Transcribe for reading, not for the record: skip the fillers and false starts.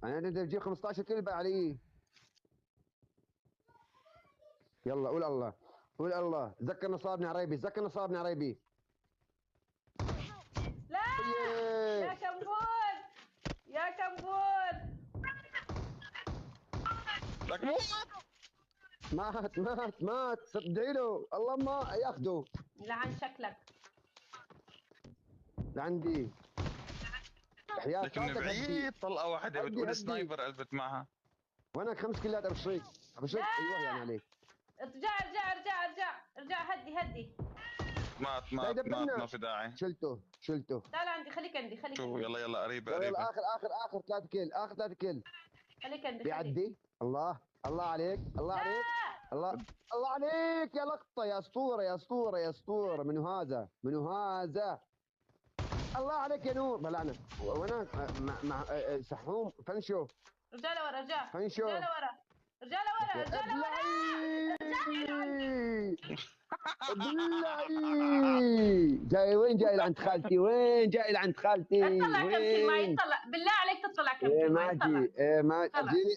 انا انت تجيب 15 كيلو بقى علي. يلا قول الله، قول الله. ذكر نصابني عريبي، ذكر نصابني عريبي. لا يا طيب. كمبول، يا كمبول. لك مو مات صدعي له الله ما ياخده. لعن شكلك. لعندي. حياة لكن من خالتك هدي. بعيد طلقه واحده هدي بتقول هدي. سنايبر قلبت معها. وانا 5 كيلات ابشرك. ابشرك ايوه يعني عليك. ارجع ارجع ارجع ارجع ارجع، هدي هدي. مات لا مات مات، يدبرنا. ما في داعي. شلته. تعال عندي، خليك عندي، خليك شو، عندي، يلا يلا، قريبه يلا قريبه. اخر 3 كيل، اخر 3 كيل. خليك عندي، خليك. بيعدي. الله. الله عليك، الله لا عليك. الله. الله عليك يا لقطة، يا اسطورة يا اسطورة يا اسطورة. منو هذا؟ منو هذا؟ الله عليك يا نور بلعنا. وانا مع سحوم فنشو. ارجع لورا، ارجع فنشو. ارجع لورا، ارجع لورا، ارجع لورا. ابلعي. ارجع. ابلعي. جاي وين؟ جاي لعند خالتي. وين جاي لعند خالتي؟ اطلع كم كل معي، وين؟ اطلع بالله عليك، تطلع كم ايه كل ما معي، اطلع. اجي، ايه ما طلع. اجيني.